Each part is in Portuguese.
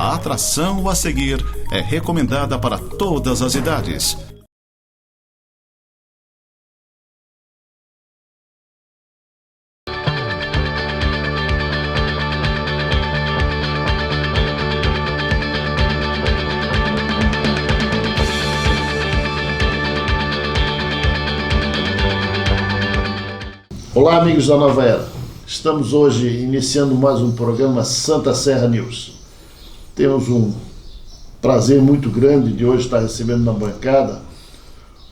A atração a seguir é recomendada para todas as idades. Olá, amigos da Nova Era. Estamos hoje iniciando mais um programa Santa Serra News. Temos um prazer muito grande de hoje estar recebendo na bancada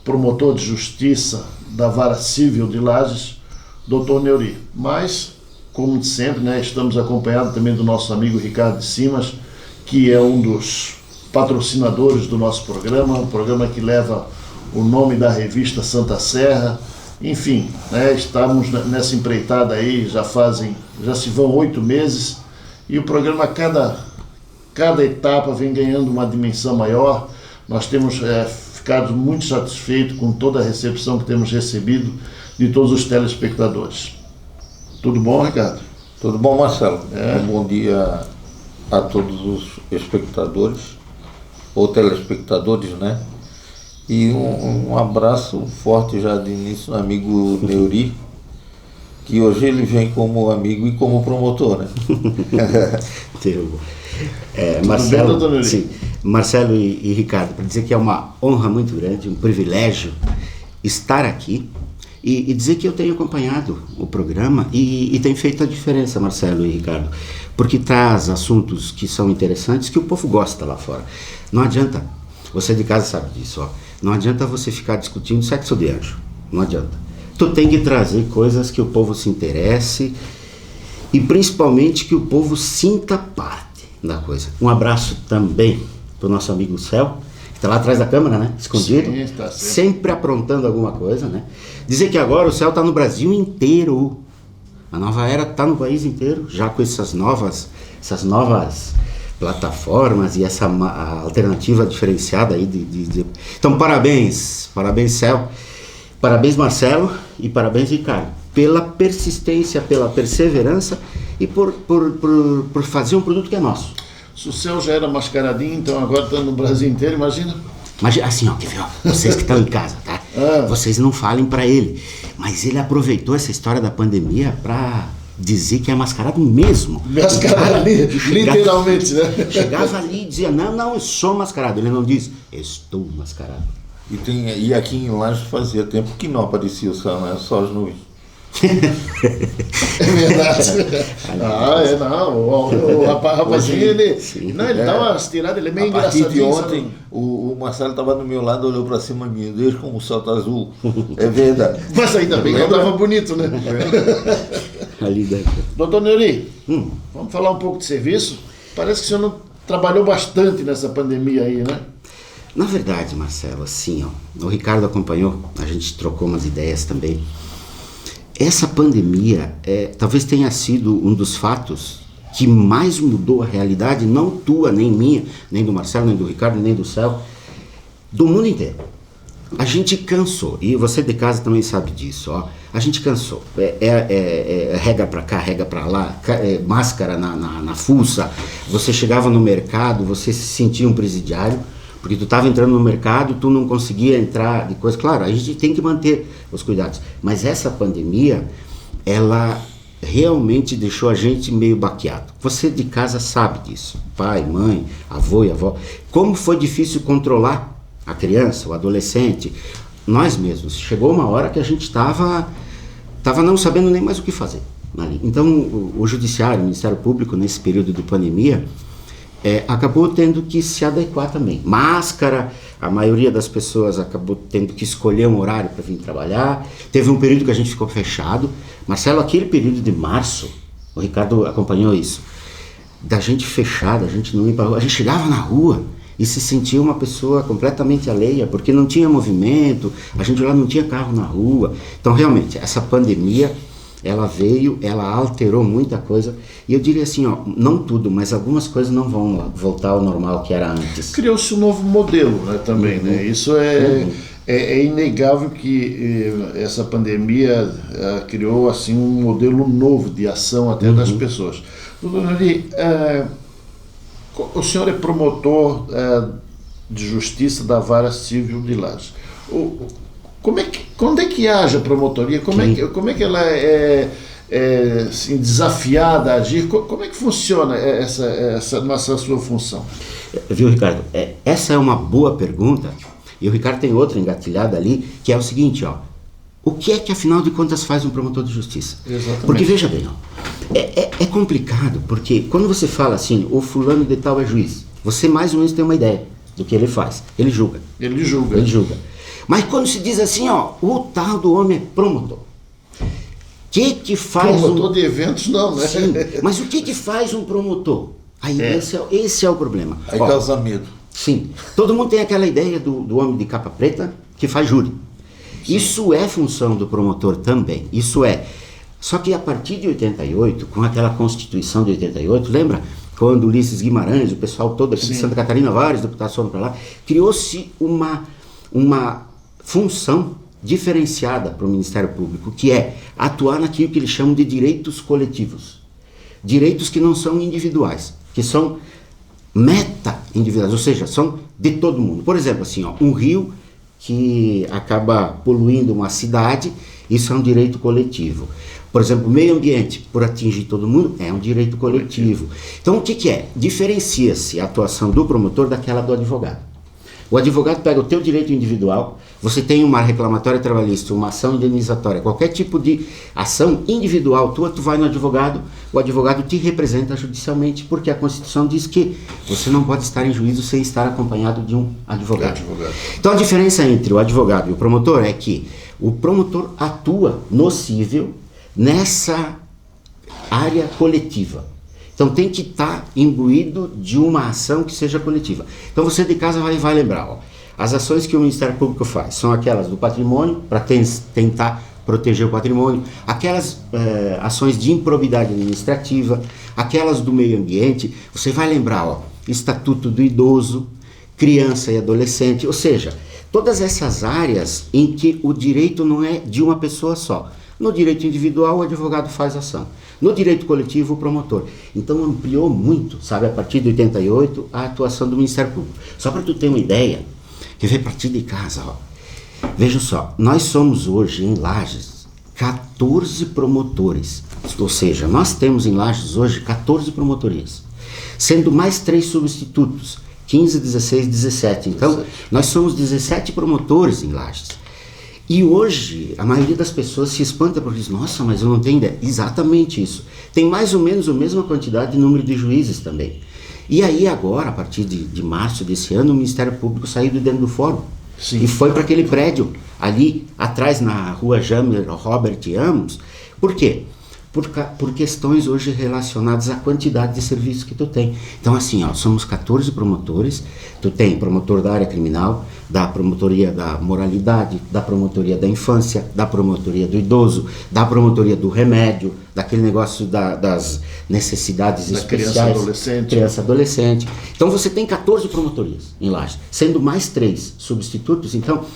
o promotor de justiça da Vara Civil de Lages, Dr. Neuri. Mas, como de sempre, estamos acompanhados também do nosso amigo Ricardo de Simas, que é um dos patrocinadores do nosso programa, um programa que leva o nome da revista Santa Serra. Enfim, estamos nessa empreitada aí, já se vão 8 meses, e o programa, cada etapa vem ganhando uma dimensão maior. Nós temos ficado muito satisfeitos com toda a recepção que temos recebido de todos os telespectadores. Tudo bom, Ricardo? Tudo bom, Marcelo? Um bom dia a todos os espectadores, ou telespectadores, E um abraço forte já de início no amigo Neuri, que hoje ele vem como amigo e como promotor, Marcelo, sim, Marcelo e Ricardo, para dizer que é uma honra muito grande, um privilégio estar aqui e dizer que eu tenho acompanhado o programa e tem feito a diferença, Marcelo e Ricardo, porque traz assuntos que são interessantes, que o povo gosta lá fora. Não adianta, você de casa sabe disso, não adianta você ficar discutindo sexo de anjo, não adianta. Tu tem que trazer coisas que o povo se interesse e principalmente que o povo sinta parte da coisa. Um abraço também pro nosso amigo Céu, que está lá atrás da câmera, escondido, sim, tá sempre aprontando alguma coisa, Dizer que agora o Céu está no Brasil inteiro, a Nova Era está no país inteiro, já com essas novas plataformas e essa alternativa diferenciada aí Então parabéns Céu, parabéns Marcelo e parabéns Ricardo, pela persistência, pela perseverança e por fazer um produto que é nosso. Se o Céu já era mascaradinho, então agora está no Brasil inteiro, imagina. Mas assim, quer ver, vocês que estão em casa, tá? Vocês não falem pra ele, mas ele aproveitou essa história da pandemia pra dizer que é mascarado mesmo. Mascarado literalmente, Chegava ali e dizia, não, eu sou mascarado. Ele não diz, estou mascarado. E aqui em Lages fazia tempo que não aparecia o Céu, só as nuvens. É verdade. O rapazinho, ele dá umas tiradas, ele é meio engraçadinho. A partir de ontem, o Marcelo estava do meu lado, olhou para cima de mim, desde como o céu está azul. É verdade. Mas ainda bem que estava bonito, Doutor Neuri, vamos falar um pouco de serviço? Parece que o senhor trabalhou bastante nessa pandemia aí, Na verdade, Marcelo, assim, o Ricardo acompanhou, a gente trocou umas ideias também. Essa pandemia talvez tenha sido um dos fatos que mais mudou a realidade, não tua, nem minha, nem do Marcelo, nem do Ricardo, nem do Céu, do mundo inteiro. A gente cansou, e você de casa também sabe disso, a gente cansou. Rega pra cá, rega pra lá, máscara na fuça. Você chegava no mercado, você se sentia um presidiário, porque tu estava entrando no mercado, tu não conseguia entrar de coisa. Claro, a gente tem que manter os cuidados, mas essa pandemia, ela realmente deixou a gente meio baqueado. Você de casa sabe disso, pai, mãe, avô e avó, como foi difícil controlar a criança, o adolescente, nós mesmos. Chegou uma hora que a gente estava não sabendo nem mais o que fazer ali. Então o Judiciário, o Ministério Público, nesse período de pandemia, acabou tendo que se adequar também. Máscara, a maioria das pessoas acabou tendo que escolher um horário para vir trabalhar. Teve um período que a gente ficou fechado. Marcelo, aquele período de março, o Ricardo acompanhou isso, da gente fechada, a gente não ia pra rua, a gente chegava na rua e se sentia uma pessoa completamente alheia, porque não tinha movimento, a gente lá não tinha carro na rua. Então realmente, essa pandemia, ela veio, ela alterou muita coisa, e eu diria assim, não tudo, mas algumas coisas não vão voltar ao normal que era antes. Criou-se um novo modelo, também, Isso é inegável que essa pandemia criou assim um modelo novo de ação até das pessoas. Doutor Neuri, O senhor é promotor de justiça da Vara Civil de Lages. Quando é que age a promotoria? Como é que ela é assim, desafiada a agir? Como é que funciona essa sua função? Viu, Ricardo? Essa é uma boa pergunta. E o Ricardo tem outra engatilhada ali, que é o seguinte, ó. O que é que, afinal de contas, faz um promotor de justiça? Exatamente. Porque, veja bem, ó, é complicado, porque quando você fala assim, o fulano de tal é juiz, você mais ou menos tem uma ideia do que ele faz. Ele julga. Ele julga. Ele julga. Mas quando se diz assim, ó, o tal do homem é promotor. O que faz promotor de eventos não, né? Sim, mas o que faz um promotor? Aí esse é o problema. Aí causa medo. Sim, todo mundo tem aquela ideia do homem de capa preta que faz júri. Sim. Isso é função do promotor também, isso é. Só que a partir de 88, com aquela Constituição de 88, lembra? Quando Ulisses Guimarães, o pessoal todo aqui de Santa Catarina, vários deputados foram para lá, criou-se uma função diferenciada para o Ministério Público, que é atuar naquilo que eles chamam de direitos coletivos. Direitos que não são individuais, que são meta-individuais, ou seja, são de todo mundo. Por exemplo, assim, ó, um rio que acaba poluindo uma cidade, isso é um direito coletivo. Por exemplo, o meio ambiente, por atingir todo mundo, é um direito coletivo. Então, o que é? Diferencia-se a atuação do promotor daquela do advogado. O advogado pega o teu direito individual, você tem uma reclamatória trabalhista, uma ação indenizatória, qualquer tipo de ação individual tua, tu vai no advogado, o advogado te representa judicialmente, porque a Constituição diz que você não pode estar em juízo sem estar acompanhado de um advogado. Então a diferença entre o advogado e o promotor é que o promotor atua no cível nessa área coletiva. Então tem que estar imbuído de uma ação que seja coletiva. Então você de casa vai lembrar, ó, as ações que o Ministério Público faz são aquelas do patrimônio, para tentar proteger o patrimônio, aquelas ações de improbidade administrativa, aquelas do meio ambiente, você vai lembrar, ó, Estatuto do Idoso, criança e adolescente, ou seja, todas essas áreas em que o direito não é de uma pessoa só. No direito individual, o advogado faz ação. No direito coletivo, o promotor. Então ampliou muito, sabe, a partir de 88, a atuação do Ministério Público. Só para tu ter uma ideia, que vem a partir de casa, ó. Veja só, nós somos hoje em Lages 14 promotores. Ou seja, nós temos em Lages hoje 14 promotorias, sendo mais 3 substitutos, 15, 16, 17. Então, nós somos 17 promotores em Lages. E hoje, a maioria das pessoas se espanta porque diz, nossa, mas eu não tenho ideia. Exatamente isso. Tem mais ou menos a mesma quantidade de número de juízes também. E aí agora, a partir de março desse ano, o Ministério Público saiu de dentro do fórum. Sim. E foi para aquele prédio ali atrás na rua Jamer Robert Amos. Por quê? Por questões hoje relacionadas à quantidade de serviços que tu tem. Então assim, ó, somos 14 promotores, tu tem promotor da área criminal, da promotoria da moralidade, da promotoria da infância, da promotoria do idoso, da promotoria do remédio, daquele negócio das necessidades da especiais, criança adolescente. Então você tem 14 promotorias em Lages, sendo mais 3 substitutos. Então,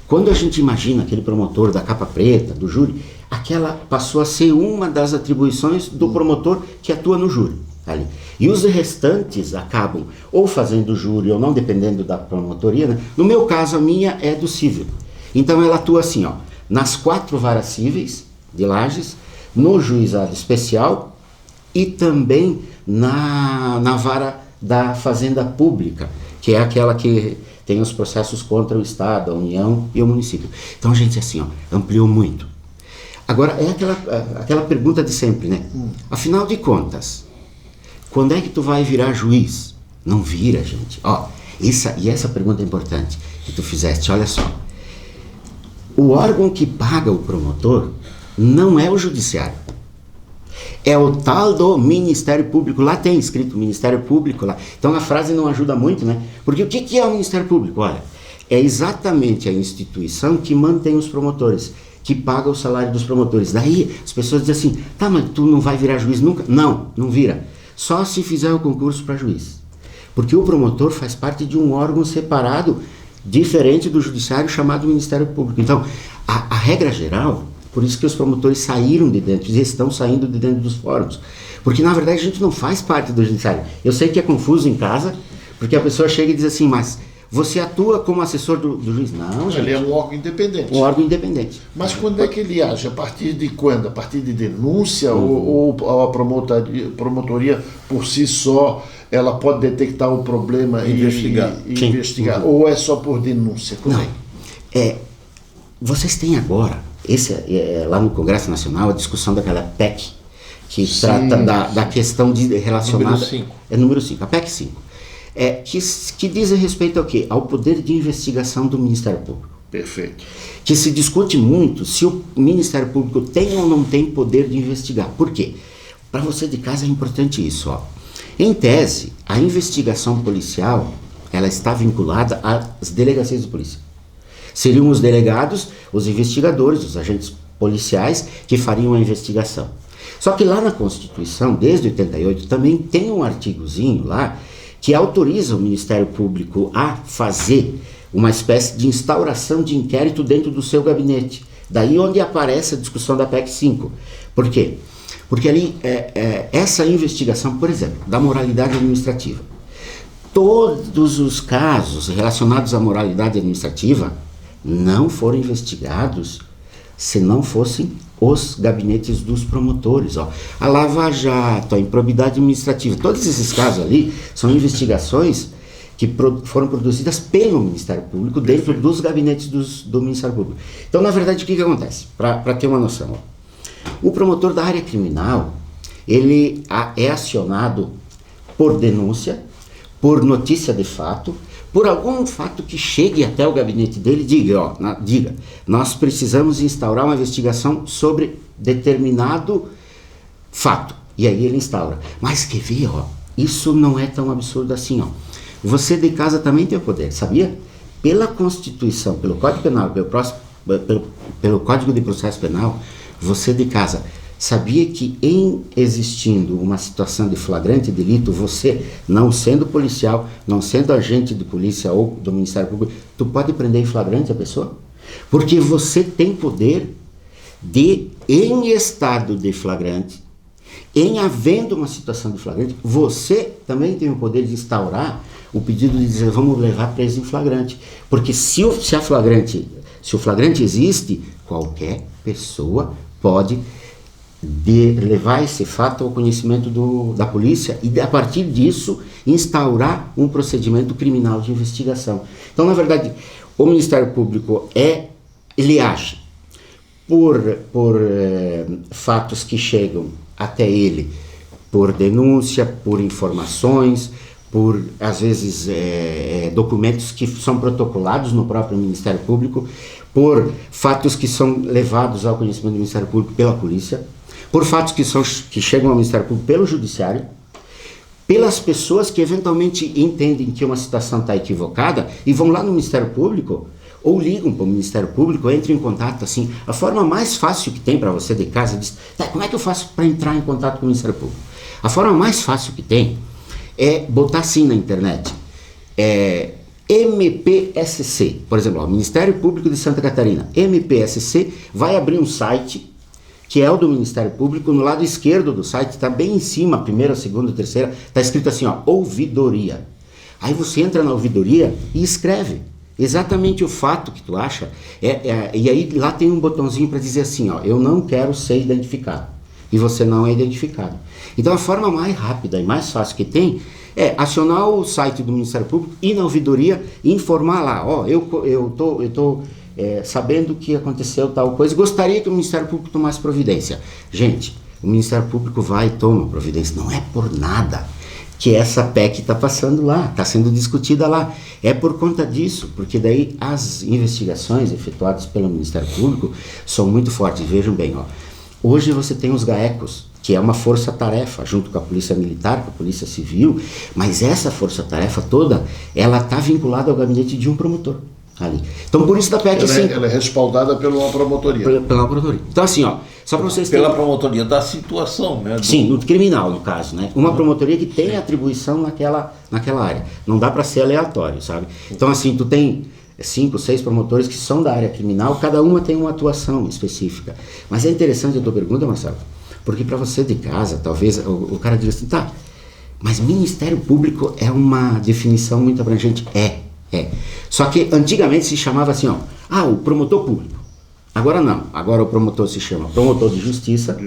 quando a gente imagina aquele promotor da capa preta, do júri, aquela passou a ser uma das atribuições do promotor que atua no júri. Ali. E os restantes acabam ou fazendo júri ou não, dependendo da promotoria, né? No meu caso, a minha é do cível. Então ela atua assim, ó, nas 4 varas cíveis de Lages, no juizado especial e também na vara da fazenda pública, que é aquela que tem os processos contra o Estado, a União e o município. Então, gente, assim, ó, ampliou muito. Agora, é aquela pergunta de sempre, né? Afinal de contas, quando é que tu vai virar juiz? Não vira, gente. Ó, essa pergunta é importante que tu fizeste, olha só. O órgão que paga o promotor não é o judiciário. É o tal do Ministério Público. Lá tem escrito Ministério Público lá. Então a frase não ajuda muito, né? Porque o que é o Ministério Público? Olha, é exatamente a instituição que mantém os promotores, que paga o salário dos promotores. Daí as pessoas dizem assim, tá, mas tu não vai virar juiz nunca? Não vira. Só se fizer o concurso para juiz. Porque o promotor faz parte de um órgão separado, diferente do judiciário, chamado Ministério Público. Então, a regra geral Por isso que os promotores saíram de dentro, e estão saindo de dentro dos fóruns. Porque, na verdade, a gente não faz parte do judiciário. Eu sei que é confuso em casa, porque a pessoa chega e diz assim, mas você atua como assessor do juiz? Não, gente. Ele é um órgão independente. Um órgão independente. Mas quando é que ele age? A partir de quando? A partir de denúncia ou a promotoria por si só, ela pode detectar o problema e investigar? Ou é só por denúncia? Como Não. Vocês têm agora, lá no Congresso Nacional, a discussão daquela PEC, que trata da questão relacionada... Número 5. É número 5, a PEC 5. Que diz respeito ao quê? Ao poder de investigação do Ministério Público. Perfeito. Que se discute muito se o Ministério Público tem ou não tem poder de investigar. Por quê? Para você de casa é importante isso. Ó. Em tese, a investigação policial ela está vinculada às delegacias de polícia. Seriam os delegados, os investigadores, os agentes policiais que fariam a investigação. Só que lá na Constituição, desde 88, também tem um artigozinho lá que autoriza o Ministério Público a fazer uma espécie de instauração de inquérito dentro do seu gabinete. Daí onde aparece a discussão da PEC 5. Por quê? Porque ali, essa investigação, por exemplo, da moralidade administrativa, todos os casos relacionados à moralidade administrativa não foram investigados se não fossem os gabinetes dos promotores. Ó. A Lava Jato, a improbidade administrativa, todos esses casos ali são investigações que foram produzidas pelo Ministério Público dentro dos gabinetes do Ministério Público. Então, na verdade, o que acontece? Para ter uma noção, ó. O promotor da área criminal, ele é acionado por denúncia, por notícia de fato, por algum fato que chegue até o gabinete dele, diga, nós precisamos instaurar uma investigação sobre determinado fato. E aí ele instaura. Mas quer ver, isso não é tão absurdo assim, Você de casa também tem o poder, sabia? Pela Constituição, pelo Código Penal, pelo Código de Processo Penal, você de casa sabia que em existindo uma situação de flagrante delito, você, não sendo policial, não sendo agente de polícia ou do Ministério Público, tu pode prender em flagrante a pessoa? Porque você tem poder de, em estado de flagrante, em havendo uma situação de flagrante, você também tem o poder de instaurar o pedido de dizer, vamos levar preso em flagrante. Porque se o flagrante existe, qualquer pessoa pode levar esse fato ao conhecimento da polícia e, a partir disso, instaurar um procedimento criminal de investigação. Então, na verdade, o Ministério Público ele age por fatos que chegam até ele, por denúncia, por informações, por, às vezes, documentos que são protocolados no próprio Ministério Público, por fatos que são levados ao conhecimento do Ministério Público pela polícia, por fatos que chegam ao Ministério Público pelo Judiciário, pelas pessoas que eventualmente entendem que uma situação está equivocada e vão lá no Ministério Público ou ligam para o Ministério Público, entram em contato assim. A forma mais fácil que tem para você de casa, diz, como é que eu faço para entrar em contato com o Ministério Público? A forma mais fácil que tem é botar assim na internet, MPSC, por exemplo, o Ministério Público de Santa Catarina, MPSC, vai abrir um site que é o do Ministério Público. No lado esquerdo do site, está bem em cima, a primeira, a segunda, a terceira, está escrito assim, ouvidoria. Aí você entra na ouvidoria e escreve exatamente o fato que tu acha, e aí lá tem um botãozinho para dizer assim, eu não quero ser identificado, e você não é identificado. Então a forma mais rápida e mais fácil que tem é acionar o site do Ministério Público, ir na ouvidoria e informar lá, eu tô sabendo que aconteceu tal coisa, gostaria que o Ministério Público tomasse providência. Gente, o Ministério Público vai e toma providência, não é por nada que essa PEC está passando lá, está sendo discutida lá, é por conta disso, porque daí as investigações efetuadas pelo Ministério Público são muito fortes. Vejam bem, hoje você tem os GAECOS, que é uma força-tarefa, junto com a Polícia Militar, com a Polícia Civil, mas essa força-tarefa toda, ela está vinculada ao gabinete de um promotor ali. Então, por isso da PEC 5. Ela é respaldada pela promotoria. Pela promotoria. Então, assim, só para vocês terem... Pela promotoria da situação, né? Sim, no criminal, no caso, né? Uma promotoria que tem atribuição naquela área. Não dá para ser aleatório, sabe? Então, assim, tu tem 5, 6 promotores que são da área criminal, cada uma tem uma atuação específica. Mas é interessante a tua pergunta, Marcelo, porque para você de casa, talvez o cara diga assim, tá, mas Ministério Público é uma definição muito abrangente. É. Só que antigamente se chamava assim, o promotor público. Agora não, agora o promotor se chama promotor de justiça,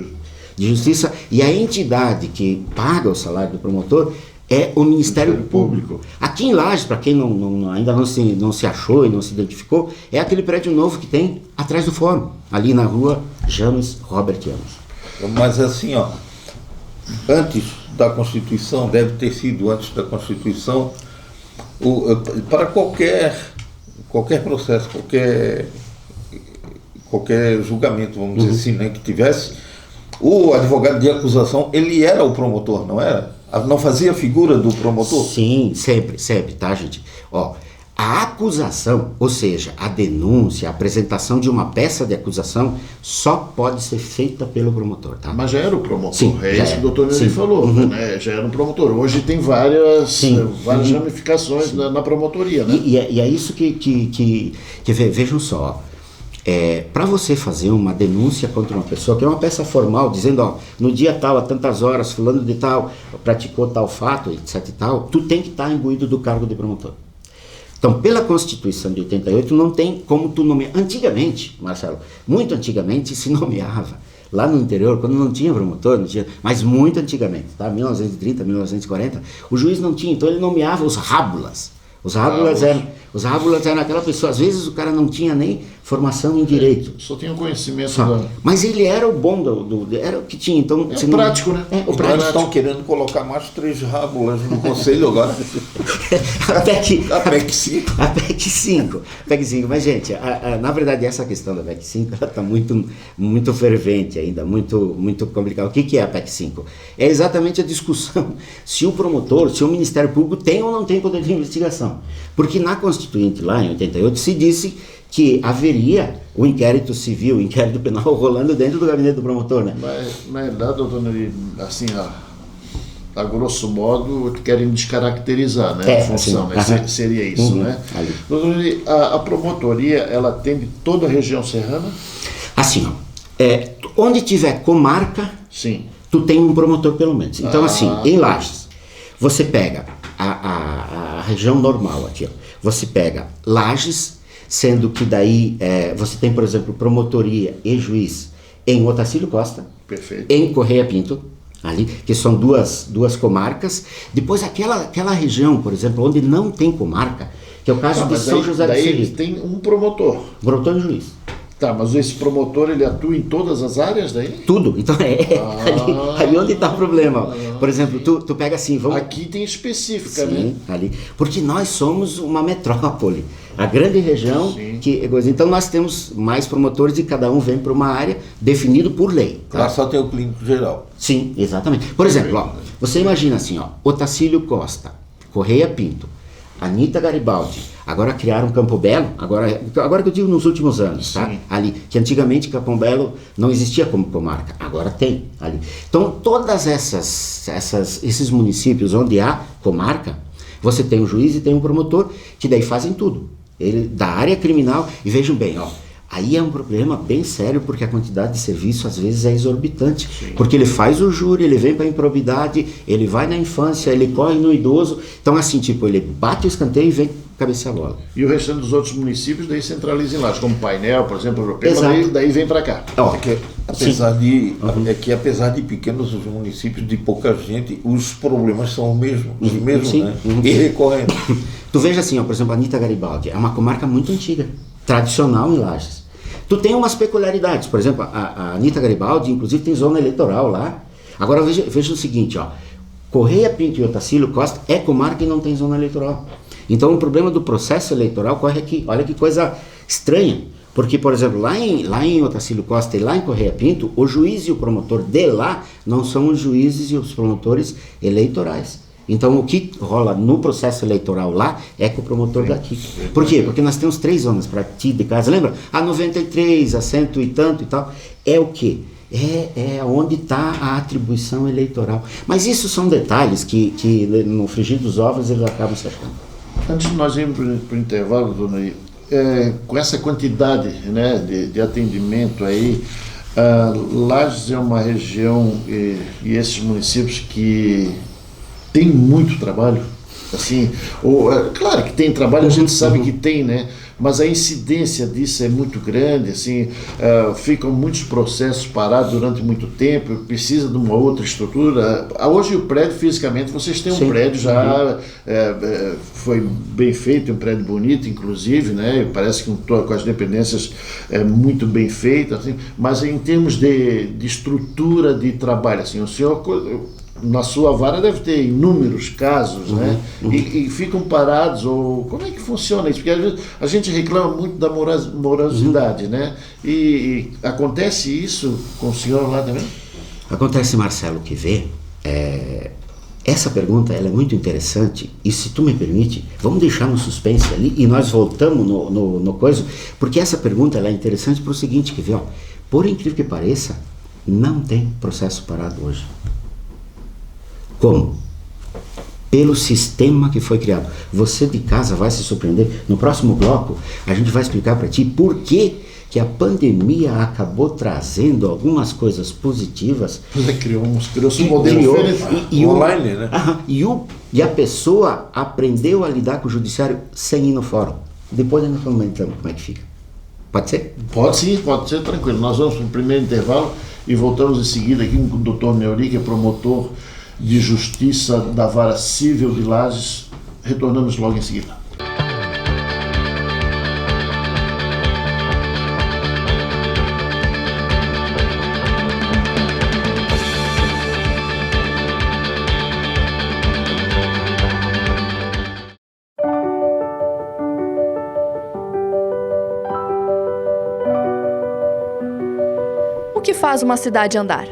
e a entidade que paga o salário do promotor é o Ministério Público. Aqui em Lages, para quem ainda não se achou e não se identificou, é aquele prédio novo que tem atrás do fórum, ali na rua James Robert James. Mas assim, antes da Constituição, deve ter sido antes da Constituição, para qualquer processo, qualquer julgamento, vamos dizer assim, né, que tivesse, o advogado de acusação, ele era o promotor, não era? Não fazia a figura do promotor? Sim, sempre, tá, gente? A acusação, ou seja, a denúncia, a apresentação de uma peça de acusação, só pode ser feita pelo promotor, tá? Mas já era o promotor, sim, isso que o doutor Neri falou, né? Já era um promotor. Hoje tem várias ramificações na promotoria, né? E é isso que vejam só, para você fazer uma denúncia contra uma pessoa, que é uma peça formal, dizendo, no dia tal, a tantas horas, fulano de tal, praticou tal fato, etc e tal, tu tem que estar imbuído do cargo de promotor. Então, pela Constituição de 88, não tem como tu nomear. Antigamente, Marcelo, muito antigamente se nomeava. Lá no interior, quando não tinha promotor, mas muito antigamente, tá? 1930, 1940, o juiz não tinha, então ele nomeava os rábulas. Os rábulas eram aquela pessoa, às vezes o cara não tinha nem formação em direito. Só tinha conhecimento Mas ele era o bom era o que tinha, então... É prático, né? O prático. Estão querendo colocar mais 3 rábulas no conselho agora. A PEC 5. A PEC 5. Mas, gente, na verdade, essa questão da PEC 5, ela está muito fervente ainda, muito complicada. O que é a PEC 5? É exatamente a discussão se o promotor, se o Ministério Público tem ou não tem poder de investigação. Porque na Constituinte, lá em 88, se disse que haveria o inquérito civil, o inquérito penal rolando dentro do gabinete do promotor, né? Mas, na verdade, doutor Neri, assim, a grosso modo, querem descaracterizar, né, a função, assim, seria isso, né? Doutor Neri, a promotoria, ela atende toda a região serrana? Assim, onde tiver comarca, sim, tu tem um promotor pelo menos. Então, assim, em Lages, você pega a região normal aqui, você pega Lages, sendo que daí você tem, por exemplo, promotoria e juiz em Otacílio Costa, perfeito, em Correia Pinto, ali, que são duas comarcas. Depois aquela região, por exemplo, onde não tem comarca, que é o caso de São José do Sul. Daí tem um promotor. Promotor e juiz. Tá, mas esse promotor, ele atua em todas as áreas daí? Tudo. Então ali onde está o problema. Por exemplo, tu pega assim... Aqui tem específica, sim, né? Ali. Porque nós somos uma metrópole. A grande região, então nós temos mais promotores e cada um vem para uma área definido por lei. Tá? Lá só tem o clínico geral. Sim, exatamente. Por exemplo, você imagina assim, Otacílio Costa, Correia Pinto, Anita Garibaldi, agora criaram Campo Belo, agora que eu digo nos últimos anos, tá? Ali, que antigamente Campo Belo não existia como comarca, agora tem ali. Então todas esses municípios onde há comarca, você tem um juiz e tem um promotor que daí fazem tudo. Ele da área criminal, e vejam bem, aí é um problema bem sério, porque a quantidade de serviço às vezes é exorbitante. Sim. Porque ele faz o júri, ele vem para a improbidade, ele vai na infância, ele corre no idoso. Então, assim, ele bate o escanteio e vem cabecear a bola. E o restante dos outros municípios daí centraliza em Lages, como Painel, por exemplo, europeu, daí vem para cá. Apesar de pequenos os municípios, de pouca gente, os problemas são os mesmos, né? E recorrentes. Tu veja assim, por exemplo, a Anita Garibaldi é uma comarca muito antiga, tradicional em Lages. Tu tem umas peculiaridades, por exemplo, a Anita Garibaldi, inclusive, tem zona eleitoral lá. Agora veja o seguinte, Correia Pinto e Otacílio Costa é comarca e não tem zona eleitoral. Então o problema do processo eleitoral corre aqui. Olha que coisa estranha. Porque, por exemplo, lá em Otacílio Costa e lá em Correia Pinto, o juiz e o promotor de lá não são os juízes e os promotores eleitorais. Então o que rola no processo eleitoral lá é com o promotor daqui. Por quê? Porque nós temos 3 zonas para ti de casa. Lembra? A 93, a 100 e tanto e tal. É o quê? É onde está a atribuição eleitoral. Mas isso são detalhes que no frigir dos ovos eles acabam se achando. Antes de nós irmos para o intervalo, dona, com essa quantidade, né, de atendimento aí, Lages é uma região e esses municípios que tem muito trabalho, assim, claro que tem trabalho, a gente sabe que tem, né? Mas a incidência disso é muito grande, assim, ficam muitos processos parados durante muito tempo, precisa de uma outra estrutura. Hoje o prédio, fisicamente, vocês têm um prédio já, foi bem feito, um prédio bonito, inclusive, né? Parece que com as dependências muito bem feito, assim, mas em termos de estrutura de trabalho, assim, o senhor, na sua vara, deve ter inúmeros casos, né? E ficam parados, ou como é que funciona isso? Porque às vezes a gente reclama muito da morosidade, né? E acontece isso com o senhor lá também? Acontece, Marcelo, que vê, essa pergunta ela é muito interessante, e se tu me permite, vamos deixar no suspense ali, e nós voltamos no coisa, porque essa pergunta ela é interessante para o seguinte, que vê, por incrível que pareça, não tem processo parado hoje. Como? Pelo sistema que foi criado. Você de casa vai se surpreender. No próximo bloco, a gente vai explicar para ti por que a pandemia acabou trazendo algumas coisas positivas. Criou-se um modelo diferente. Online, né? E a pessoa aprendeu a lidar com o judiciário sem ir no fórum. Depois nós comentamos como é que fica. Pode ser? Pode sim, pode ser, tranquilo. Nós vamos para o primeiro intervalo e voltamos em seguida aqui com o Dr. Neuri, que é promotor de Justiça da Vara Civil de Lages. Retornamos logo em seguida. O que faz uma cidade andar?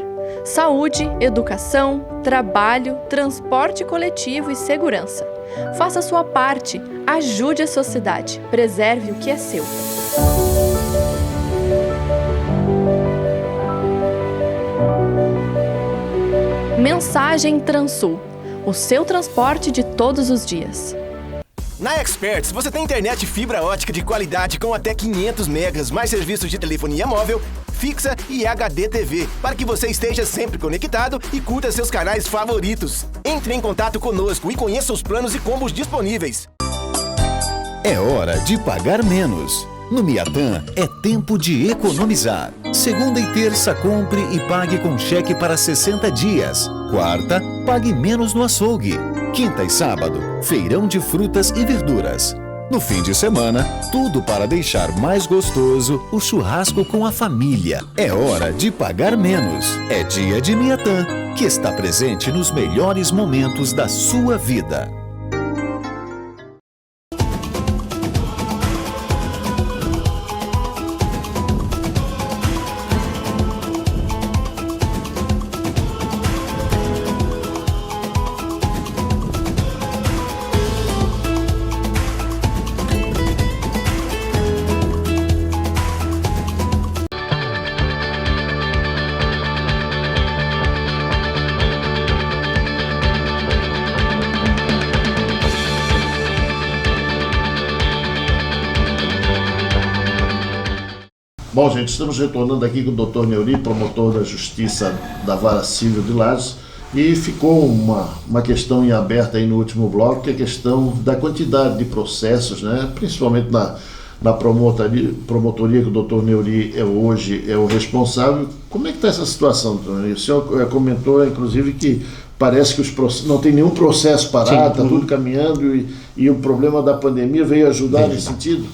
Saúde, educação, trabalho, transporte coletivo e segurança. Faça a sua parte, ajude a sociedade, preserve o que é seu. Mensagem Transul, o seu transporte de todos os dias. Na Experts, você tem internet fibra ótica de qualidade com até 500 megas, mais serviços de telefonia móvel, fixa e HD TV, para que você esteja sempre conectado e curta seus canais favoritos. Entre em contato conosco e conheça os planos e combos disponíveis. É hora de pagar menos. No Miatã é tempo de economizar. Segunda e terça, compre e pague com cheque para 60 dias. Quarta, pague menos no açougue. Quinta e sábado, feirão de frutas e verduras. No fim de semana, tudo para deixar mais gostoso o churrasco com a família. É hora de pagar menos. É dia de Miatã, que está presente nos melhores momentos da sua vida. Bom, gente, estamos retornando aqui com o Dr. Neuri, promotor da Justiça da Vara Civil de Lages, e ficou uma questão em aberto aí no último bloco, que é a questão da quantidade de processos, né? Principalmente na promotoria que o Dr. Neuri hoje é o responsável. Como é que está essa situação, Dr. Neuri? O senhor comentou, inclusive, que parece que não tem nenhum processo parado, está tudo caminhando, e o problema da pandemia veio ajudar nesse sentido?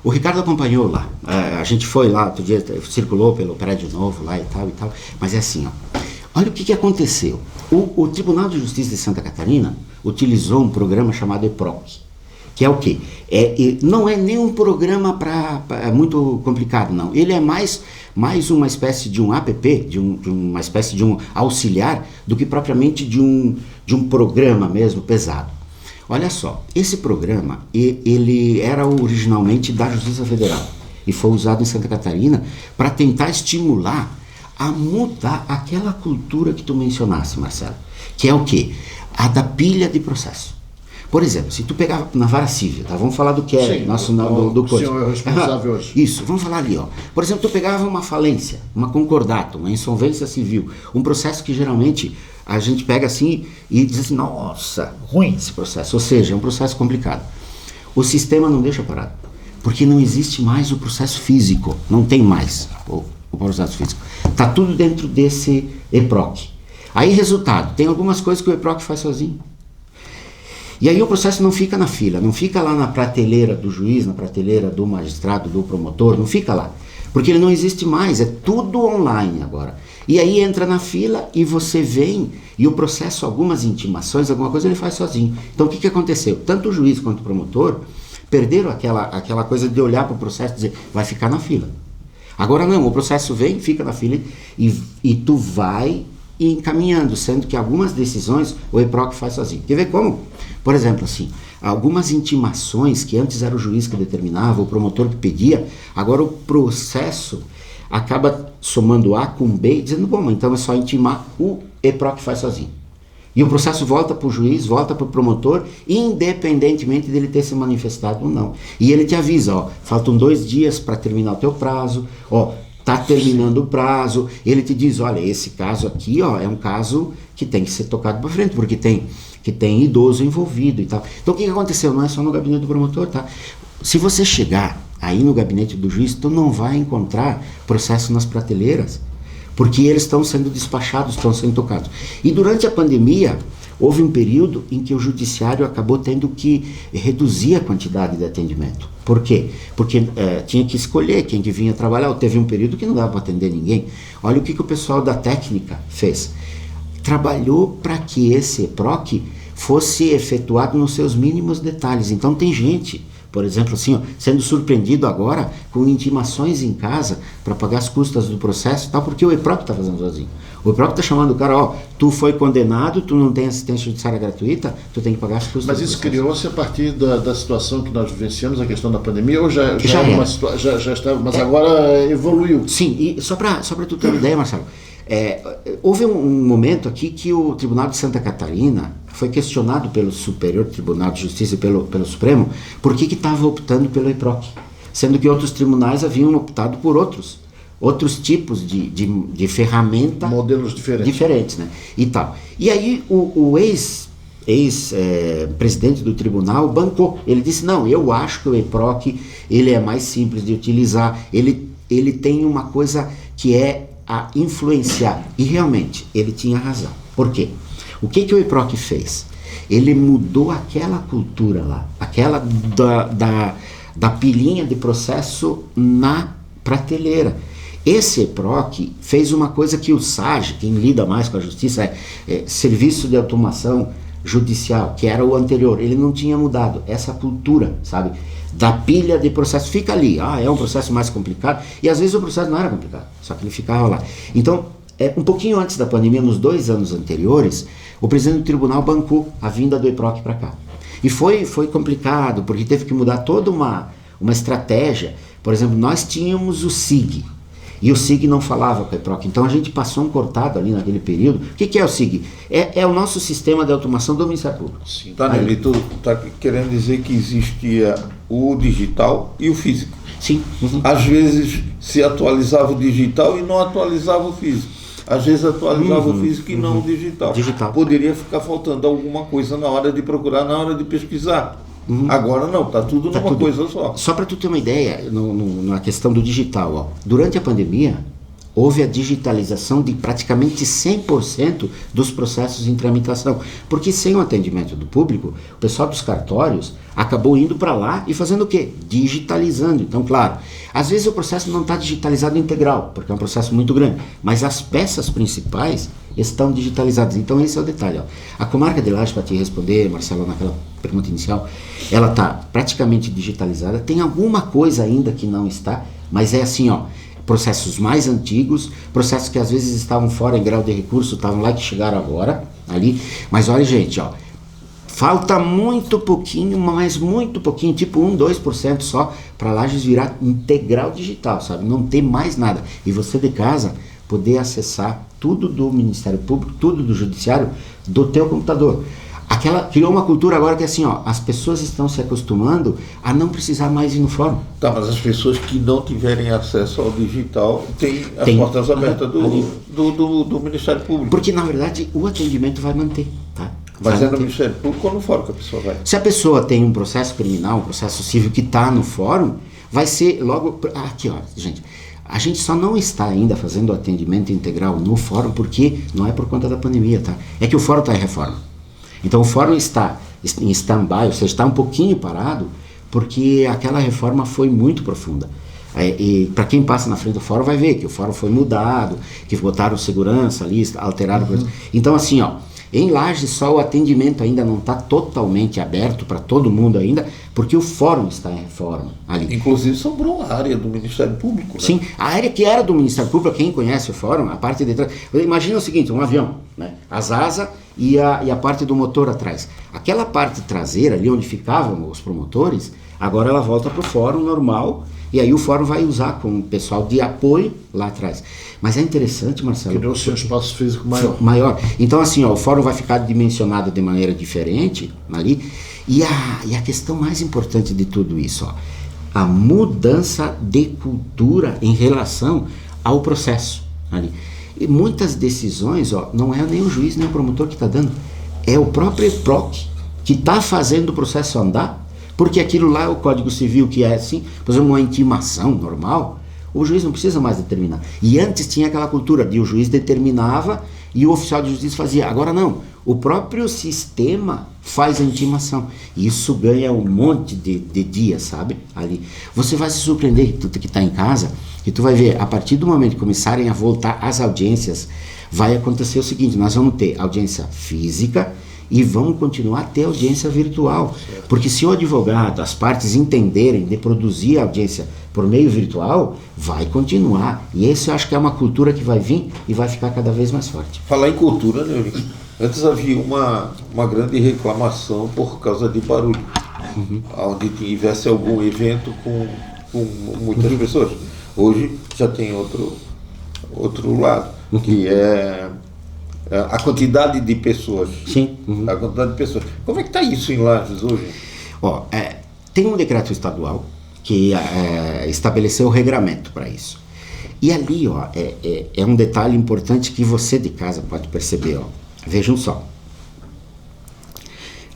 O Ricardo acompanhou lá, a gente foi lá, outro dia circulou pelo prédio novo lá e tal, mas é assim, olha o que aconteceu. O Tribunal de Justiça de Santa Catarina utilizou um programa chamado EPROC, que é o quê? Não é nem um programa muito complicado, não. Ele é mais uma espécie de um app, uma espécie de um auxiliar, do que propriamente de um programa mesmo pesado. Olha só, esse programa, ele era originalmente da Justiça Federal e foi usado em Santa Catarina para tentar estimular a mudar aquela cultura que tu mencionaste, Marcelo, que é o quê? A da pilha de processo. Por exemplo, se tu pegar na vara civil, tá? Vamos falar do que é Sim, do o coisa. senhor é responsável hoje. Isso, vamos falar ali, ó. Por exemplo, tu pegava uma falência, uma concordato, uma insolvência civil, um processo que geralmente a gente pega assim e diz assim, nossa, ruim esse processo, ou seja, é um processo complicado. O sistema não deixa parado, porque não existe mais o processo físico, não tem mais o processo físico. Tá tudo dentro desse EPROC. Aí, resultado, tem algumas coisas que o EPROC faz sozinho. E aí o processo não fica na fila, não fica lá na prateleira do juiz, na prateleira do magistrado, do promotor, não fica lá. Porque ele não existe mais, é tudo online agora. E aí entra na fila e você vem, e o processo, algumas intimações, alguma coisa ele faz sozinho. Então o que aconteceu? Tanto o juiz quanto o promotor perderam aquela coisa de olhar para o processo e dizer, vai ficar na fila. Agora não, o processo vem, fica na fila e tu vai encaminhando, sendo que algumas decisões o EPROC faz sozinho. Quer ver como? Por exemplo, assim, algumas intimações que antes era o juiz que determinava, o promotor que pedia, agora o processo acaba somando A com B e dizendo, bom, então é só intimar, o EPROC faz sozinho. E o processo volta para o juiz, volta para o promotor, independentemente dele ter se manifestado ou não. E ele te avisa, ó, faltam 2 dias para terminar o teu prazo, ó, tá terminando o prazo, ele te diz, olha, esse caso aqui, ó, é um caso que tem que ser tocado para frente, porque tem idoso envolvido e tal. Então o que aconteceu? Não é só no gabinete do promotor, tá? Se você chegar aí no gabinete do juiz, tu não vai encontrar processo nas prateleiras, porque eles estão sendo despachados, estão sendo tocados. E durante a pandemia, houve um período em que o judiciário acabou tendo que reduzir a quantidade de atendimento. Por quê? Porque tinha que escolher quem que vinha trabalhar. Teve um período que não dava para atender ninguém. Olha o que o pessoal da técnica fez. Trabalhou para que esse EPROC fosse efetuado nos seus mínimos detalhes. Então tem gente, por exemplo, assim, ó, sendo surpreendido agora com intimações em casa para pagar as custas do processo e tal, porque o EPROC está fazendo sozinho. O EPROC está chamando o cara, ó, tu foi condenado, tu não tem assistência judiciária gratuita, tu tem que pagar as custas. Mas do isso processo. Criou-se a partir da situação que nós vivenciamos, a questão da pandemia, ou já estava, mas agora evoluiu? Sim, e só para tu ter uma ideia, Marcelo, houve um momento aqui que o Tribunal de Santa Catarina foi questionado pelo Superior Tribunal de Justiça e pelo Supremo por que estava optando pelo EPROC, sendo que outros tribunais haviam optado por outros tipos de ferramenta, modelos diferentes, né? E tal. E aí o ex-presidente do tribunal bancou. Ele disse, não, eu acho que o EPROC ele é mais simples de utilizar, ele tem uma coisa que é a influenciar. E realmente, ele tinha razão. Por quê? O que o EPROC fez? Ele mudou aquela cultura lá, aquela da pilhinha de processo na prateleira. Esse EPROC fez uma coisa que o SAG, quem lida mais com a justiça, Serviço de Automação Judicial, que era o anterior, ele não tinha mudado essa cultura, sabe? Da pilha de processo, fica ali, é um processo mais complicado, e às vezes o processo não era complicado, só que ele ficava lá. Então, um pouquinho antes da pandemia, nos 2 anos anteriores, o presidente do tribunal bancou a vinda do EPROC para cá. E foi complicado, porque teve que mudar toda uma estratégia. Por exemplo, nós tínhamos o SIG, e o SIG não falava com o EPROC, então a gente passou um cortado ali naquele período. O que é o SIG? É o nosso sistema de automação do Ministério Público. Sim. Taneli, tu está querendo dizer que existia o digital e o físico. Sim. Uhum. Às vezes se atualizava o digital e não atualizava o físico. Às vezes atualizava o físico e não o digital. Poderia ficar faltando alguma coisa na hora de procurar, na hora de pesquisar. Agora não, está tudo numa coisa só. Só para tu ter uma ideia, na questão do digital, durante a pandemia, houve a digitalização de praticamente 100% dos processos em tramitação, porque sem o atendimento do público, o pessoal dos cartórios acabou indo para lá e fazendo o quê? Digitalizando. Então, claro, às vezes o processo não está digitalizado integral, porque é um processo muito grande, mas as peças principais estão digitalizadas. Então esse é o detalhe. A comarca de Lages, para te responder, Marcelo, naquela pergunta inicial, ela está praticamente digitalizada, tem alguma coisa ainda que não está, mas é assim, processos mais antigos, processos que às vezes estavam fora em grau de recurso, estavam lá que chegaram agora, ali, mas olha gente, falta muito pouquinho, mas muito pouquinho, tipo 1-2% só, para Lages virar integral digital, sabe, não ter mais nada, e você de casa poder acessar tudo do Ministério Público, tudo do Judiciário, do teu computador. Criou uma cultura agora que assim, as pessoas estão se acostumando a não precisar mais ir no fórum. Tá, mas as pessoas que não tiverem acesso ao digital têm as portas abertas do Ministério Público. Porque, na verdade, o atendimento vai manter, tá? Mas no Ministério Público ou no fórum que a pessoa vai? Se a pessoa tem um processo criminal, um processo civil que está no fórum, vai ser logo... Aqui, gente, a gente só não está ainda fazendo o atendimento integral no fórum porque não é por conta da pandemia, tá? É que o fórum está em reforma. Então o fórum está em stand-by, ou seja, está um pouquinho parado, porque aquela reforma foi muito profunda. E para quem passa na frente do fórum vai ver que o fórum foi mudado, que botaram segurança ali, alteraram coisas. Então assim, em Lages só o atendimento ainda não está totalmente aberto para todo mundo ainda, porque o fórum está em reforma ali. Inclusive sobrou a área do Ministério Público, né? Sim, a área que era do Ministério Público, quem conhece o fórum, a parte de trás. Imagina o seguinte, um avião, né? As asas e a parte do motor atrás. Aquela parte traseira ali onde ficavam os promotores, agora ela volta para o fórum normal, e aí o fórum vai usar com o pessoal de apoio lá atrás. Mas é interessante, Marcelo. Criou-se um espaço físico maior. Maior. Então assim, o fórum vai ficar dimensionado de maneira diferente ali. E a questão mais importante de tudo isso, a mudança de cultura em relação ao processo ali. E muitas decisões, não é nem o juiz nem o promotor que está dando, é o próprio EPROC que está fazendo o processo andar, porque aquilo lá é o Código Civil que é assim, por exemplo, uma intimação normal, o juiz não precisa mais determinar. E antes tinha aquela cultura de o juiz determinava e o oficial de justiça fazia. Agora não, o próprio sistema faz a intimação. E isso ganha um monte de dias, sabe? Ali. Você vai se surpreender, tu que está em casa, que tu vai ver, a partir do momento que começarem a voltar as audiências, vai acontecer o seguinte, nós vamos ter audiência física e vamos continuar a ter audiência virtual. Porque se o advogado, as partes entenderem de produzir a audiência por meio virtual, vai continuar. E esse eu acho que é uma cultura que vai vir e vai ficar cada vez mais forte. Falar em cultura, né, Eurico? Antes havia uma grande reclamação por causa de barulho. Onde tivesse algum evento com muitas pessoas. Hoje já tem outro lado, que é a quantidade de pessoas. Sim. A quantidade de pessoas. Como é que está isso em Lages hoje? Tem um decreto estadual que estabeleceu o regramento para isso. E ali, é um detalhe importante que você de casa pode perceber. Vejam só.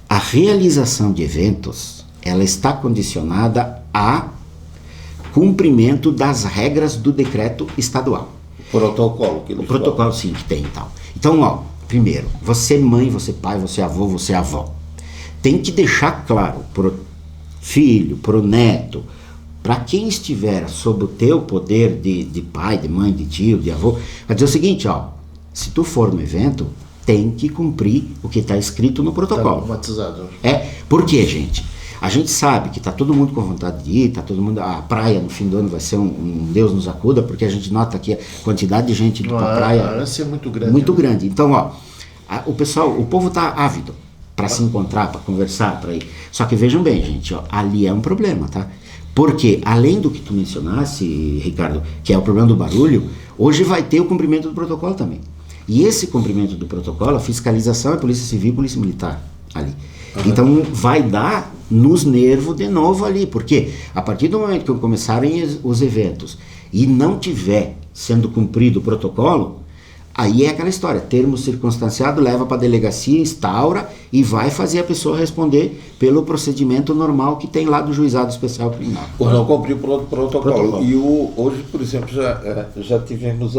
A realização de eventos, ela está condicionada a cumprimento das regras do decreto estadual. Protocolo que o protocolo sim que tem e tal. Então, primeiro, você mãe, você pai, você avô, você avó, tem que deixar claro pro filho, pro neto, para quem estiver sob o teu poder de pai, de mãe, de tio, de avô, vai dizer o seguinte, se tu for no evento, tem que cumprir o que está escrito no protocolo. Tá batizado. Por quê, gente? A gente sabe que está todo mundo com vontade de ir, todo mundo, a praia no fim do ano vai ser um Deus nos acuda, porque a gente nota aqui a quantidade de gente indo para a praia. A ânsia é muito grande. Muito grande. Então, o povo está ávido para se encontrar, para conversar, para ir. Só que vejam bem, gente, ali é um problema, tá? Porque, além do que tu mencionasse, Ricardo, que é o problema do barulho, hoje vai ter o cumprimento do protocolo também. E esse cumprimento do protocolo, a fiscalização é Polícia Civil e Polícia Militar ali. Então vai dar nos nervos de novo ali, porque a partir do momento que começarem os eventos e não tiver sendo cumprido o protocolo, aí é aquela história, termo circunstanciado leva para a delegacia, instaura e vai fazer a pessoa responder pelo procedimento normal que tem lá do Juizado Especial Criminal. Por não cumprir o protocolo. E hoje, por exemplo, já tivemos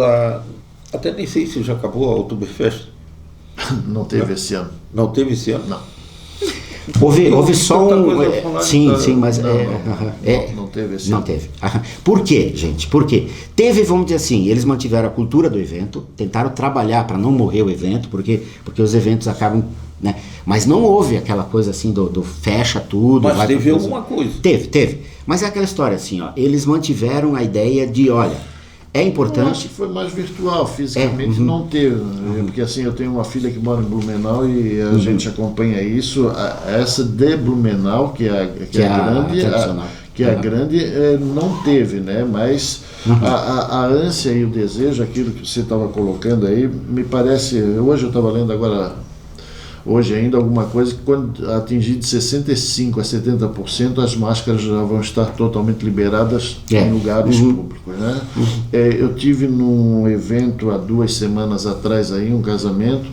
até nem sei se já acabou a Oktoberfest. Não teve esse ano. Não teve esse ano? Não. Houve só sim, mas não teve esse ano. Não teve. Por quê, gente? Por quê? Teve, vamos dizer assim, eles mantiveram a cultura do evento, tentaram trabalhar para não morrer o evento, porque os eventos acabam, né? Mas não houve aquela coisa assim do fecha tudo. Mas teve alguma coisa. Teve. Mas é aquela história assim, eles mantiveram a ideia de, é importante. Eu acho que foi mais virtual, fisicamente não teve. Porque assim, eu tenho uma filha que mora em Blumenau e a gente acompanha isso. Essa de Blumenau, que é grande, não teve, né? Mas a ânsia e o desejo, aquilo que você estava colocando aí, me parece. Hoje eu estava lendo agora hoje ainda alguma coisa que quando atingir de 65% a 70%, as máscaras já vão estar totalmente liberadas em lugares públicos, né? Eu tive num evento há 2 semanas atrás aí, um casamento,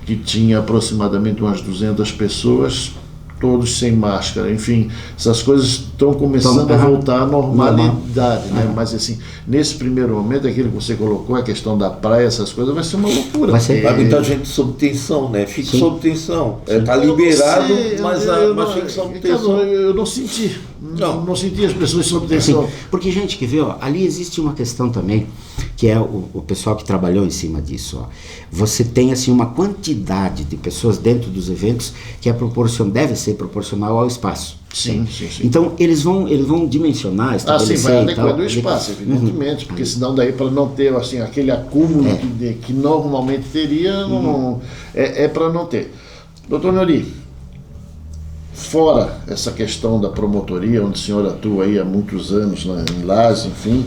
que tinha aproximadamente umas 200 pessoas, todos sem máscara. Enfim, essas coisas estão começando a voltar à normalidade, né? Mas assim, nesse primeiro momento, aquilo que você colocou, a questão da praia, essas coisas, vai ser uma loucura. Vai muita gente sob tensão, né? Fique sob tensão. Está liberado, mas fique sob tensão. Eu não senti. Não senti as pessoas sob tensão. Porque, gente, quer ver, ó, ali existe uma questão também, que é o pessoal que trabalhou em cima disso. Ó. Você tem assim, uma quantidade de pessoas dentro dos eventos que deve ser proporcional ao espaço. Sim. Então, eles vão dimensionar, estabelecer... vai adequando o espaço, evidentemente, porque senão daí para não ter assim, aquele acúmulo que normalmente teria, é para não ter. Doutor Neuri, fora essa questão da promotoria, onde o senhor atua aí há muitos anos, né, em Lages, enfim,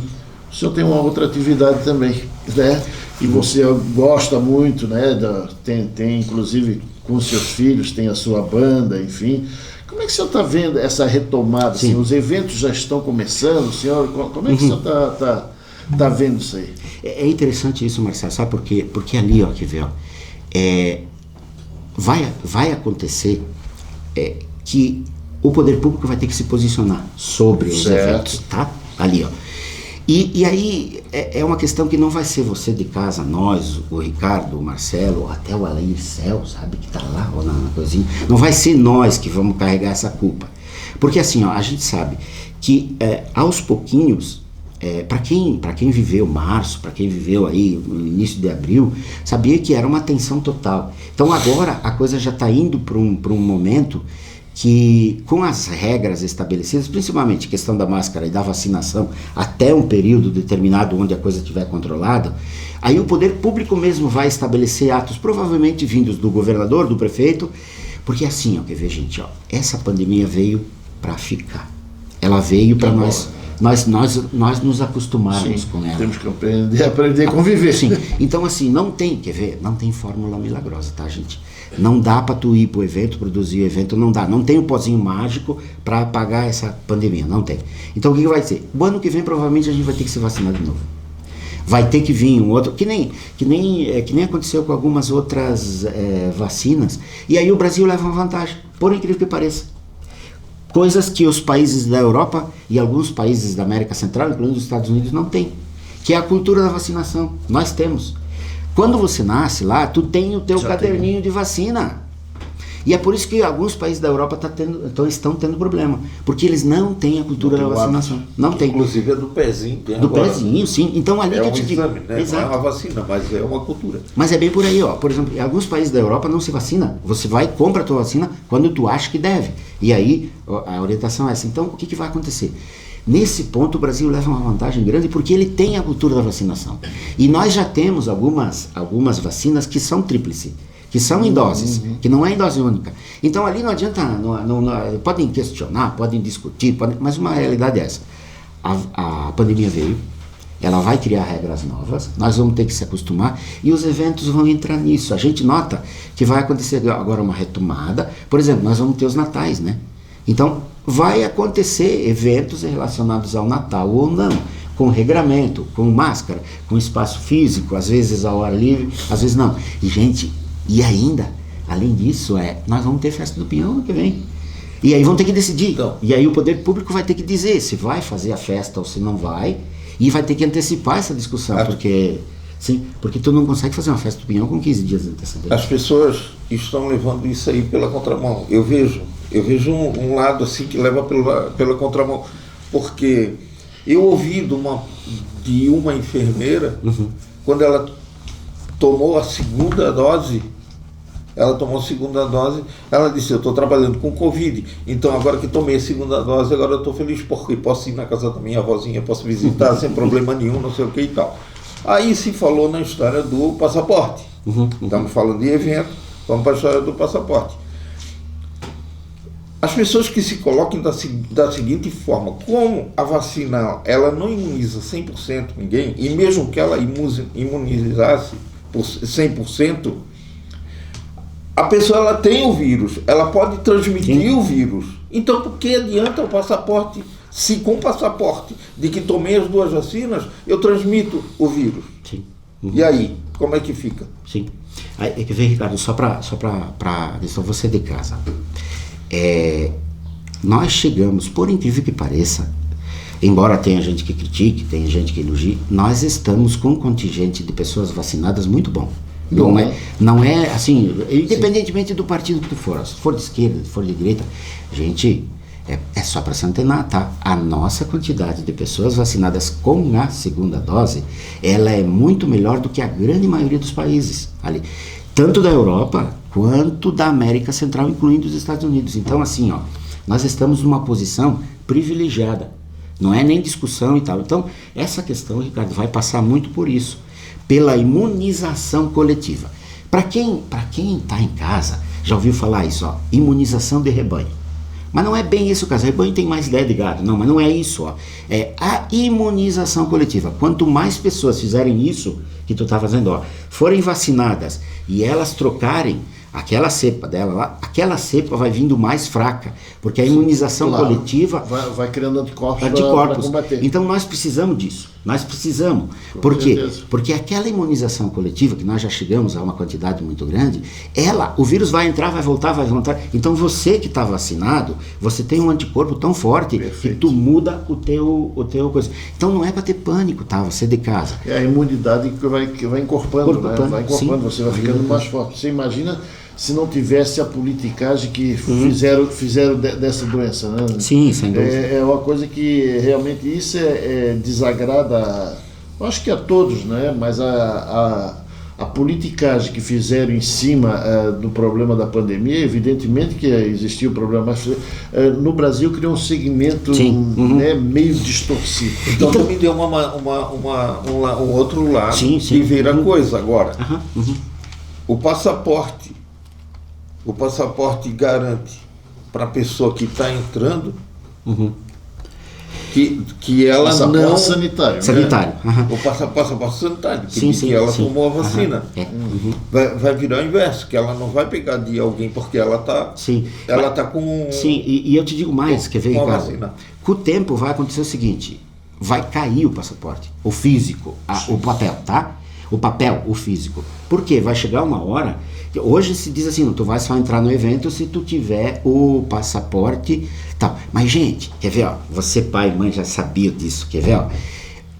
o senhor tem uma outra atividade também, né? E você gosta muito, né? Tem inclusive com seus filhos, tem a sua banda, enfim. Como é que o senhor está vendo essa retomada? Assim, os eventos já estão começando, senhor? Como é que o senhor está vendo isso aí? É interessante isso, Marcelo, sabe por quê? Porque ali, ó, quer ver, ó, vai acontecer que o poder público vai ter que se posicionar sobre os eventos, tá? Ali, ó. E aí é uma questão que não vai ser você de casa, nós, o Ricardo, o Marcelo, ou até o Alain Cel, sabe, que tá lá ou na coisinha. Não vai ser nós que vamos carregar essa culpa. Porque assim, ó, a gente sabe que aos pouquinhos, para quem viveu março, para quem viveu aí no início de abril, sabia que era uma tensão total. Então agora a coisa já está indo para um momento que, com as regras estabelecidas, principalmente a questão da máscara e da vacinação, até um período determinado onde a coisa estiver controlada, aí o poder público mesmo vai estabelecer atos, provavelmente vindos do governador, do prefeito, porque assim, ó, quer ver, gente, ó, essa pandemia veio para ficar. Ela veio para nós nos acostumarmos com ela. Temos que aprender a conviver. Sim. Então, assim, não tem fórmula milagrosa, tá, gente? Não dá para tu ir pro evento, produzir o evento, não dá. Não tem o pozinho mágico para apagar essa pandemia, não tem. Então, o que vai ser? O ano que vem, provavelmente, a gente vai ter que se vacinar de novo. Vai ter que vir um outro, que nem aconteceu com algumas outras vacinas, e aí o Brasil leva uma vantagem, por incrível que pareça. Coisas que os países da Europa e alguns países da América Central, incluindo os Estados Unidos, não têm, que é a cultura da vacinação. Nós temos. Quando você nasce lá, tu tem o teu caderninho de vacina. E é por isso que alguns países da Europa estão tendo problema, porque eles não têm a cultura da vacinação. Não tem. Inclusive é do pezinho. Do pezinho, sim. Então ali que eu te digo. Exame, né? Não é uma vacina, mas é uma cultura. Mas é bem por aí, ó. Por exemplo, em alguns países da Europa não se vacina. Você vai e compra a tua vacina quando tu acha que deve. E aí a orientação é essa. Então o que vai acontecer? Nesse ponto o Brasil leva uma vantagem grande porque ele tem a cultura da vacinação. E nós já temos algumas vacinas que são tríplice, que são em doses, que não é em dose única. Então ali não adianta, podem questionar, podem discutir, mas uma realidade é essa. A pandemia veio, ela vai criar regras novas, nós vamos ter que se acostumar e os eventos vão entrar nisso. A gente nota que vai acontecer agora uma retomada, por exemplo, nós vamos ter os natais, né? Então vai acontecer eventos relacionados ao Natal ou não, com regramento, com máscara, com espaço físico, às vezes ao ar livre, às vezes não. E gente, e ainda, além disso, nós vamos ter festa do Pinhão ano que vem. E aí vão ter que decidir. Então, e aí o poder público vai ter que dizer se vai fazer a festa ou se não vai. E vai ter que antecipar essa discussão, porque tu não consegue fazer uma festa do Pinhão com 15 dias de antecedência. As pessoas estão levando isso aí pela contramão. Eu vejo um lado assim que leva pela contramão. Porque eu ouvi de uma enfermeira, quando ela tomou a segunda dose, ela disse, eu estou trabalhando com Covid, então agora que tomei a segunda dose, agora eu estou feliz porque posso ir na casa da minha avózinha, posso visitar sem problema nenhum, não sei o que e tal. Aí se falou na história do passaporte. Estamos falando de evento, vamos para a história do passaporte. As pessoas que se colocam da seguinte forma, como a vacina ela não imuniza 100% ninguém, e mesmo que ela imunizasse por 100%, a pessoa ela tem o vírus, ela pode transmitir o vírus. Então, por que adianta o passaporte, se com o passaporte de que tomei as 2 vacinas, eu transmito o vírus? Sim. E aí, como é que fica? Sim. Aí, quer ver, Ricardo, só para você de casa. Nós chegamos, por incrível que pareça, embora tenha gente que critique, tenha gente que elogie, nós estamos com um contingente de pessoas vacinadas muito bom. Não é assim, independentemente do partido que tu for, se for de esquerda, se for de direita, gente, é só para se antenar, tá? A nossa quantidade de pessoas vacinadas com a segunda dose, ela é muito melhor do que a grande maioria dos países ali, tanto da Europa quanto da América Central, incluindo os Estados Unidos. Então, assim, ó, nós estamos numa posição privilegiada, não é nem discussão e tal. Então, essa questão, Ricardo, vai passar muito por isso, pela imunização coletiva. Para quem está em casa, já ouviu falar isso, ó, imunização de rebanho. Mas não é bem isso, caso. Rebanho tem mais ideia de gado. Não, mas não é isso, ó. É a imunização coletiva. Quanto mais pessoas fizerem isso que tu está fazendo, ó, forem vacinadas e elas trocarem aquela cepa dela lá, aquela cepa vai vindo mais fraca, porque a imunização coletiva vai criando anticorpos para combater. Então nós precisamos disso, Por quê? Porque aquela imunização coletiva, que nós já chegamos a uma quantidade muito grande, o vírus vai entrar, vai voltar, então você que está vacinado, você tem um anticorpo tão forte que tu muda o teu coisa. Então não é para ter pânico, tá? Você de casa. É a imunidade que vai encorpando, né? Vai encorpando, você vai ficando mais forte. Você imagina se não tivesse a politicagem que fizeram dessa doença, né? Sim, sem dúvida. É uma coisa que realmente isso desagrada, acho que a todos, né? Mas a politicagem que fizeram em cima do problema da pandemia, evidentemente que existia o problema, mas no Brasil criou um segmento né, meio distorcido. Então me deu um outro lado que vira coisa agora. O passaporte garante para a pessoa que está entrando que ela passaporte não... sanitário. O passaporte sanitário, que ela tomou a vacina. Vai virar o inverso, que ela não vai pegar de alguém porque ela está com... Sim, e eu te digo mais, quer ver, Ricardo? Com o tempo vai acontecer o seguinte, vai cair o passaporte, o físico, o papel, tá? O físico. Por quê? Vai chegar uma hora... Hoje se diz assim, tu vai só entrar no evento se tu tiver o passaporte tal. Mas, gente, quer ver, ó, você pai e mãe já sabia disso, quer ver, ó,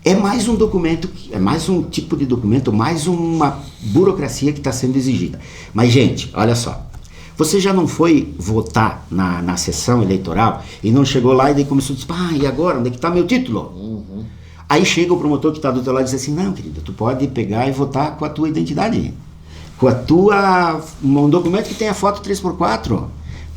é mais um documento, é mais um tipo de documento, mais uma burocracia que está sendo exigida. Mas, gente, olha só, você já não foi votar na sessão eleitoral e não chegou lá e daí começou a dizer, e agora, onde é que está meu título? Aí chega o promotor que está do teu lado e diz assim, não, querido, tu pode pegar e votar com a tua identidade. Um documento que tem a foto 3x4.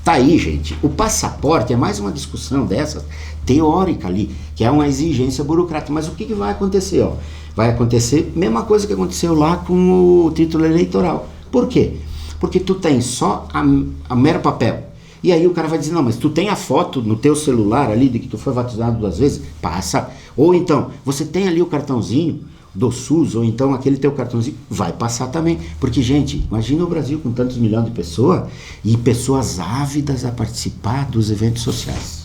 Tá aí, gente. O passaporte é mais uma discussão dessas, teórica ali, que é uma exigência burocrática. Mas o que vai acontecer? Ó? Vai acontecer a mesma coisa que aconteceu lá com o título eleitoral. Por quê? Porque tu tem só a mero papel. E aí o cara vai dizer, não, mas tu tem a foto no teu celular ali de que tu foi batizado 2 vezes? Passa. Ou então, você tem ali o cartãozinho do SUS, ou então aquele teu cartãozinho, vai passar também. Porque, gente, imagina o Brasil com tantos milhões de pessoas e pessoas ávidas a participar dos eventos sociais.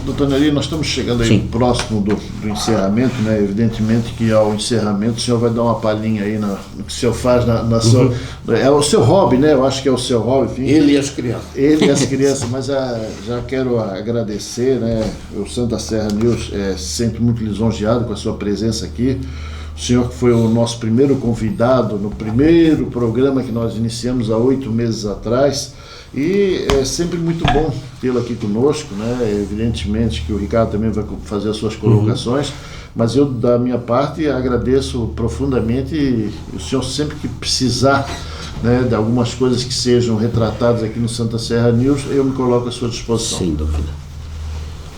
Doutor Neri, nós estamos chegando aí próximo do encerramento, né? Evidentemente que ao encerramento o senhor vai dar uma palhinha aí no que o senhor faz na sua... É o seu hobby, né? Eu acho que é o seu hobby. Enfim. Ele e as crianças. Ele e as crianças, mas já quero agradecer, né? O Santa Serra News é sempre muito lisonjeado com a sua presença aqui. O senhor que foi o nosso primeiro convidado no primeiro programa que nós iniciamos há 8 meses atrás, e é sempre muito bom tê-lo aqui conosco, né? Evidentemente que o Ricardo também vai fazer as suas colocações, mas eu, da minha parte, agradeço profundamente, e o senhor sempre que precisar, né, de algumas coisas que sejam retratadas aqui no Santa Serra News, eu me coloco à sua disposição. Sem dúvida.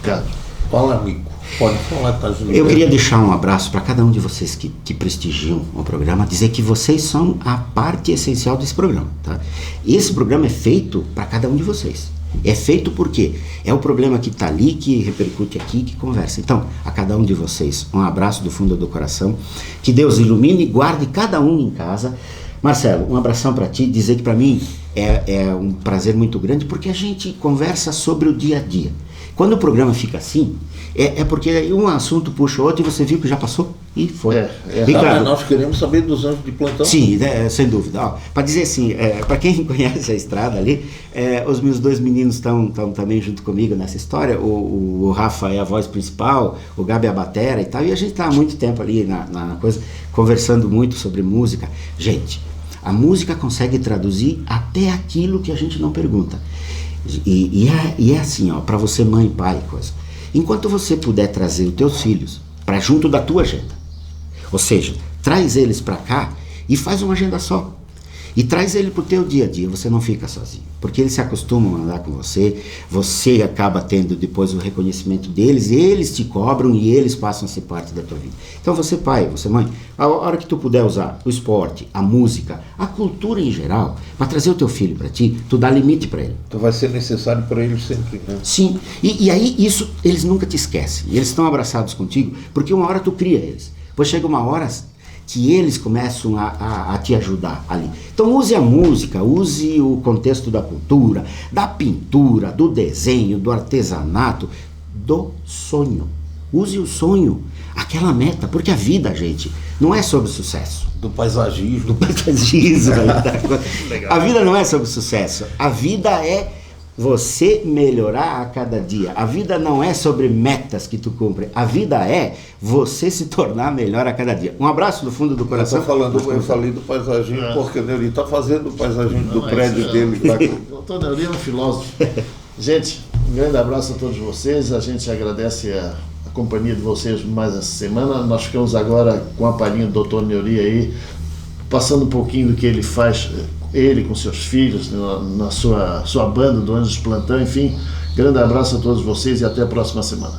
Ricardo. Fala, amigo. Pode falar, tá, Júlio? Eu queria deixar um abraço para cada um de vocês que prestigiam o programa, dizer que vocês são a parte essencial desse programa, tá? Esse programa é feito para cada um de vocês. É feito porque é o problema que está ali, que repercute aqui, que conversa. Então, a cada um de vocês, um abraço do fundo do coração. Que Deus ilumine e guarde cada um em casa. Marcelo, um abração para ti, dizer que para mim é um prazer muito grande, porque a gente conversa sobre o dia a dia. Quando o programa fica assim, é porque um assunto puxa o outro e você viu que já passou e foi. Ricardo, nós queremos saber dos anjos de plantão. Sim, sem dúvida. Para dizer assim, para quem conhece a estrada ali, os meus 2 meninos estão também junto comigo nessa história. O Rafa é a voz principal, o Gabi é a batera e tal, e a gente está há muito tempo ali na coisa, conversando muito sobre música. Gente, a música consegue traduzir até aquilo que a gente não pergunta. E é assim, para você mãe, pai, coisa. Enquanto você puder trazer os teus filhos para junto da tua agenda, ou seja, traz eles para cá e faz uma agenda só. E traz ele pro teu dia a dia, você não fica sozinho. Porque eles se acostumam a andar com você, você acaba tendo depois o reconhecimento deles, eles te cobram e eles passam a ser parte da tua vida. Então você pai, você mãe, a hora que tu puder usar o esporte, a música, a cultura em geral, para trazer o teu filho para ti, tu dá limite para ele. Então vai ser necessário para eles sempre, né? Sim, e aí isso eles nunca te esquecem, eles estão abraçados contigo, porque uma hora tu cria eles, depois chega uma hora que eles começam a te ajudar ali. Então use a música, use o contexto da cultura, da pintura, do desenho, do artesanato, do sonho. Use o sonho, aquela meta, porque a vida, gente, não é sobre sucesso. Do paisagismo. A vida não é sobre sucesso, a vida é você melhorar a cada dia. A vida não é sobre metas que tu cumpre. A vida é você se tornar melhor a cada dia. Um abraço do fundo do coração. Eu falei do paisagismo porque o Neuri está fazendo o paisagismo do prédio dele. O doutor Neuri é um filósofo. Gente, um grande abraço a todos vocês. A gente agradece a companhia de vocês mais essa semana. Nós ficamos agora com a palhinha do doutor Neuri aí, passando um pouquinho do que ele faz, ele com seus filhos, na sua banda do Anjos de Plantão. Enfim, grande abraço a todos vocês e até a próxima semana.